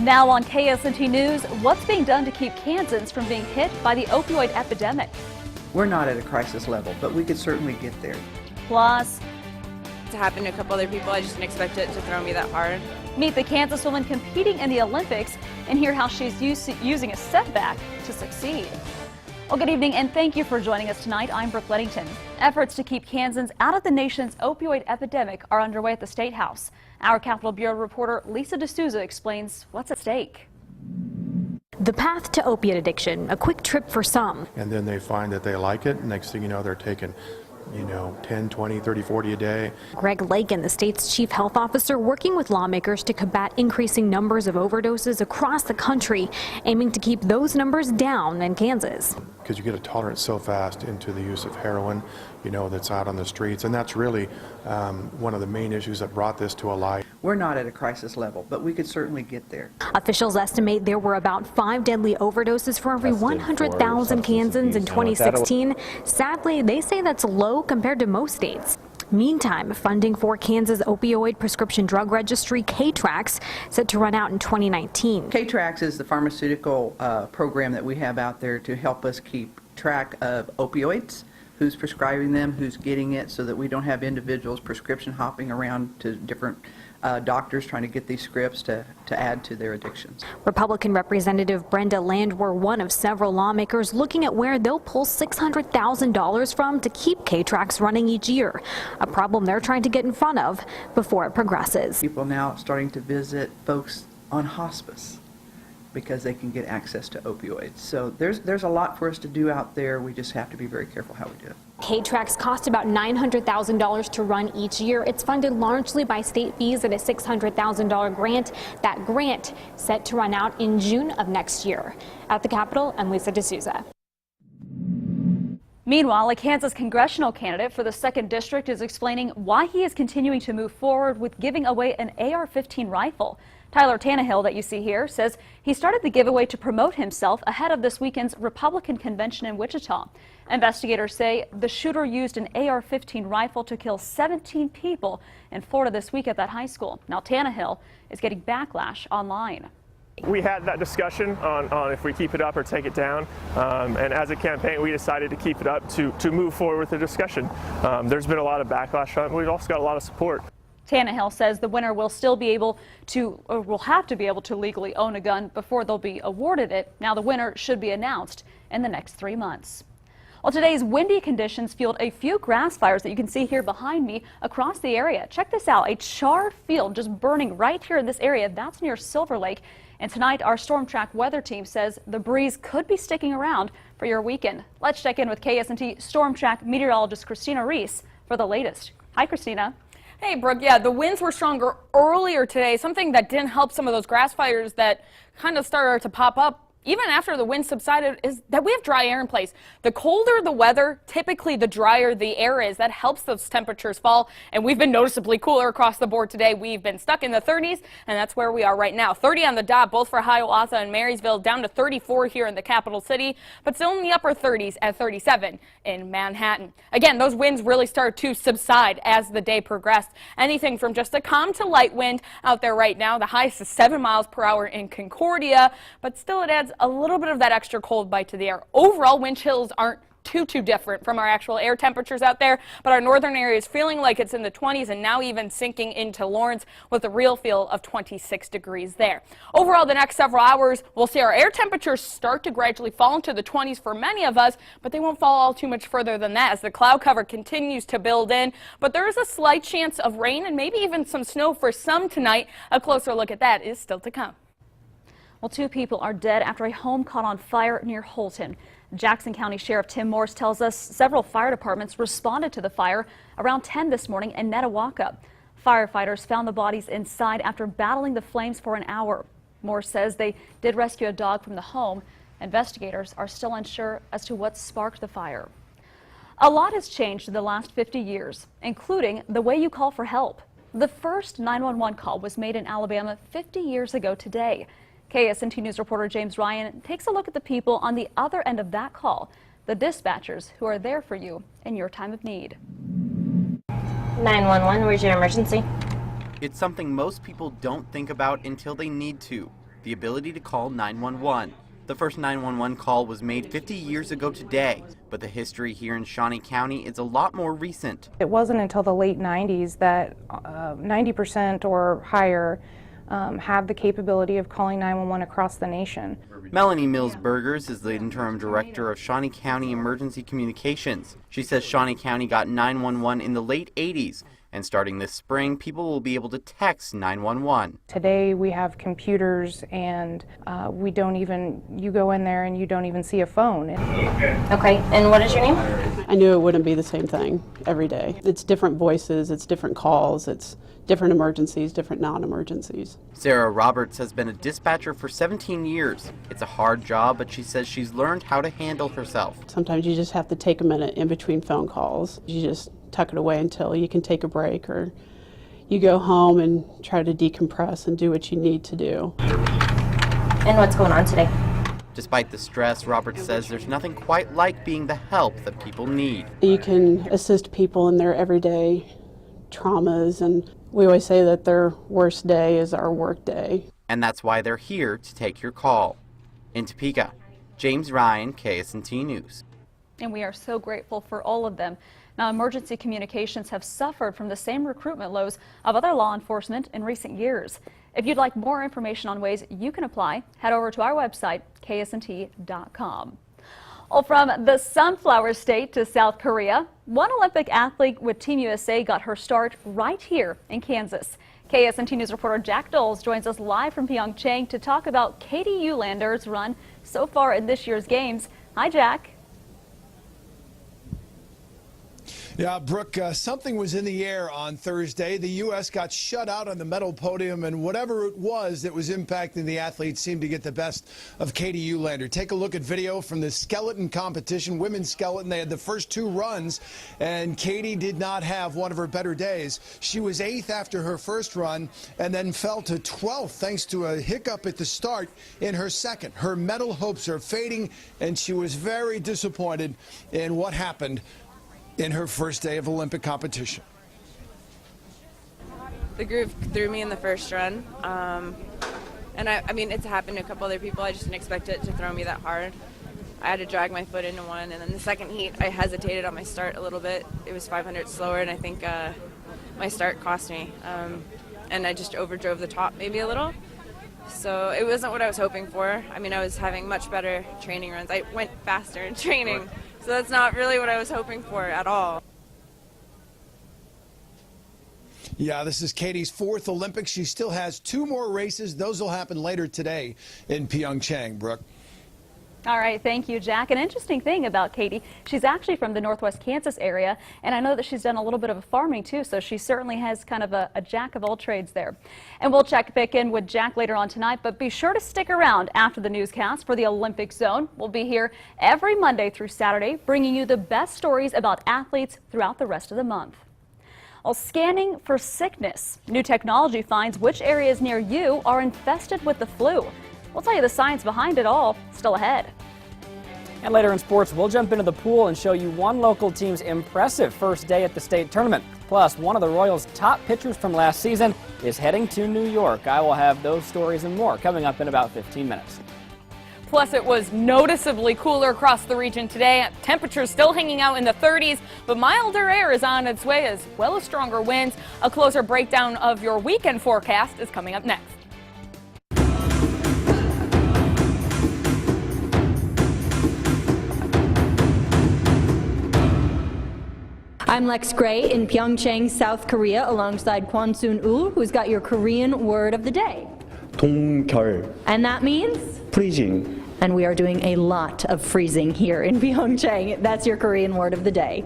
Now on KSNT News, what's being done to keep Kansans from being hit by the opioid epidemic? We're not at a crisis level, but we could certainly get there. Plus, to happen to a couple other people, I just didn't expect it to throw me that hard. meet the Kansas woman competing in the Olympics and hear how she's using a setback to succeed. Well, good evening and thank you for joining us tonight. I'm Brooke Lettington. Efforts to keep Kansans out of the nation's opioid epidemic are underway at the State House. Our Capitol Bureau reporter Lisa D'Souza explains what's at stake. The path to opiate addiction, a quick trip for some. And then they find that they like it. Next thing you know, they're taking 10, 20, 30, 40 a day. Greg Lakin, the state's chief health officer, working with lawmakers to combat increasing numbers of overdoses across the country, aiming to keep those numbers down in Kansas. Because you get a tolerance so fast into the use of heroin, that's out on the streets. And that's really one of the main issues that brought this to a light. We're not at a crisis level, but we could certainly get there. Officials estimate there were about 5 deadly overdoses for every 100,000 Kansans in 2016. Sadly, they say that's low compared to most states. Meantime, funding for Kansas opioid prescription drug registry, K-Trax, set to run out in 2019. K-Trax is the pharmaceutical program that we have out there to help us keep track of opioids, who's prescribing them, who's getting it, so that we don't have individuals prescription hopping around to different doctors trying to get these scripts to add to their addictions. Republican Representative Brenda Land were one of several lawmakers looking at where they'll pull $600,000 from to keep K-Trax running each year, a problem they're trying to get in front of before it progresses. People now starting to visit folks on hospice because they can get access to opioids. So there's a lot for us to do out there. We just have to be very careful how we do it. K-Trax costs about $900,000 to run each year. It's funded largely by state fees and a $600,000 grant. That grant set to run out in June of next year. At the Capitol, I'm Lisa D'Souza. Meanwhile, a Kansas congressional candidate for the 2nd District is explaining why he is continuing to move forward with giving away an AR-15 rifle. Tyler Tannehill, that you see here, says he started the giveaway to promote himself ahead of this weekend's Republican convention in Wichita. Investigators say the shooter used an AR-15 rifle to kill 17 people in Florida this week at that high school. Now Tannehill is getting backlash online. We had that discussion on if we keep it up or take it down, and as a campaign we decided to keep it up to move forward with the discussion. There's been a lot of backlash on it, but we've also got a lot of support. Tannehill says the winner will still be able to, or will have to be able to legally own a gun before they'll be awarded it. Now the winner should be announced in the next 3 months. Well, today's windy conditions fueled a few grass fires that you can see here behind me across the area. Check this out, a charred field just burning right here in this area. That's near Silver Lake. And tonight, our Storm Track weather team says the breeze could be sticking around for your weekend. Let's check in with KSNT Storm Track meteorologist Christina Reese for the latest. Hi, Christina. Hey, Brooke. Yeah, the winds were stronger earlier today, something that didn't help some of those grass fires that kind of started to pop up even after the wind subsided, is that we have dry air in place. The colder the weather, typically the drier the air is. That helps those temperatures fall, and we've been noticeably cooler across the board today. We've been stuck in the 30s, and that's where we are right now. 30 on the dot, both for Hiawatha and Marysville, down to 34 here in the capital city, but still in the upper 30s at 37 in Manhattan. Again, those winds really start to subside as the day progressed. Anything from just a calm to light wind out there right now. The highest is 7 miles per hour in Concordia, but still it adds a little bit of that extra cold bite to the air. Overall, wind chills aren't too different from our actual air temperatures out there, but our northern area is feeling like it's in the 20s and now even sinking into Lawrence with a real feel of 26 degrees there. Overall, the next several hours, we'll see our air temperatures start to gradually fall into the 20s for many of us, but they won't fall all too much further than that as the cloud cover continues to build in. But there is a slight chance of rain and maybe even some snow for some tonight. A closer look at that is still to come. Well, 2 people are dead after a home caught on fire near Holton. Jackson County Sheriff Tim Morse tells us several fire departments responded to the fire around 10 this morning in Netawaka. Firefighters found the bodies inside after battling the flames for an hour. Morse says they did rescue a dog from the home. Investigators are still unsure as to what sparked the fire. A lot has changed in the last 50 years, including the way you call for help. The first 911 call was made in Alabama 50 years ago today. KSNT News reporter James Ryan takes a look at the people on the other end of that call, the dispatchers who are there for you in your time of need. 911, where's your emergency? It's something most people don't think about until they need to. the ability to call 911. The first 911 call was made 50 years ago today, but the history here in Shawnee County is a lot more recent. It wasn't until the late 90s that 90% or higher have the capability of calling 911 across the nation. Melanie Mills Burgers is the interim director of Shawnee County Emergency Communications. She says Shawnee County got 911 in the late 80s, and starting this spring, people will be able to text 911. Today we have computers and you go in there and you don't even see a phone. Okay, and what is your name? I knew it wouldn't be the same thing every day. It's different voices, it's different calls, it's different emergencies, different non-emergencies. Sarah Roberts has been a dispatcher for 17 years. It's a hard job, but she says she's learned how to handle herself. Sometimes you just have to take a minute in between phone calls. You just tuck it away until you can take a break, or you go home and try to decompress and do what you need to do. And what's going on today? Despite the stress, Roberts says there's nothing quite like being the help that people need. You can assist people in their everyday traumas, and we always say that their worst day is our work day. And that's why they're here to take your call. In Topeka, James Ryan, KSNT News. And we are so grateful for all of them. Now, emergency communications have suffered from the same recruitment lows of other law enforcement in recent years. If you'd like more information on ways you can apply, head over to our website, ksnt.com. Well, from the Sunflower State to South Korea, one Olympic athlete with Team USA got her start right here in Kansas. KSNT News reporter Jack Doles joins us live from Pyeongchang to talk about Katie Eulander's run so far in this year's games. Hi, Jack. Yeah, Brooke, something was in the air on Thursday. The U.S. got shut out on the medal podium, and whatever it was that was impacting the athletes seemed to get the best of Katie Eulander. Take a look at video from the skeleton competition, women's skeleton. They had the first two runs, and Katie did not have one of her better days. She was 8th after her first run and then fell to 12th thanks to a hiccup at the start in her second. Her medal hopes are fading, and she was very disappointed in what happened in her first day of Olympic competition. The groove threw me in the first run. And I mean, it's happened to a couple other people. I just didn't expect it to throw me that hard. I had to drag my foot into one. And then the second heat, I hesitated on my start a little bit. It was 500 slower, and I think my start cost me. And I just overdrove the top maybe a little. So it wasn't what I was hoping for. I mean, I was having much better training runs. I went faster in training. So that's not really what I was hoping for at all. Yeah, this is Katie's 4th Olympics. She still has 2 more races. Those will happen later today in Pyeongchang, Brooke. All right, thank you, Jack. An interesting thing about Katie, she's actually from the Northwest Kansas area, and I know that she's done a little bit of farming too, so she certainly has kind of a jack of all trades there. And we'll check back in with Jack later on tonight, but be sure to stick around after the newscast for the Olympic Zone. We'll be here every Monday through Saturday, bringing you the best stories about athletes throughout the rest of the month. Well, scanning for sickness. New technology finds which areas near you are infested with the flu. We'll tell you the science behind it all, still ahead. And later in sports, we'll jump into the pool and show you one local team's impressive first day at the state tournament. Plus, one of the Royals' top pitchers from last season is heading to New York. I will have those stories and more coming up in about 15 minutes. Plus, it was noticeably cooler across the region today. Temperatures still hanging out in the 30s, but milder air is on its way as well as stronger winds. A closer breakdown of your weekend forecast is coming up next. I'm Lex Gray in Pyeongchang, South Korea, alongside Kwon-soon Ul, who's got your Korean word of the day. 동결. And that means? Freezing. And we are doing a lot of freezing here in Pyeongchang. That's your Korean word of the day.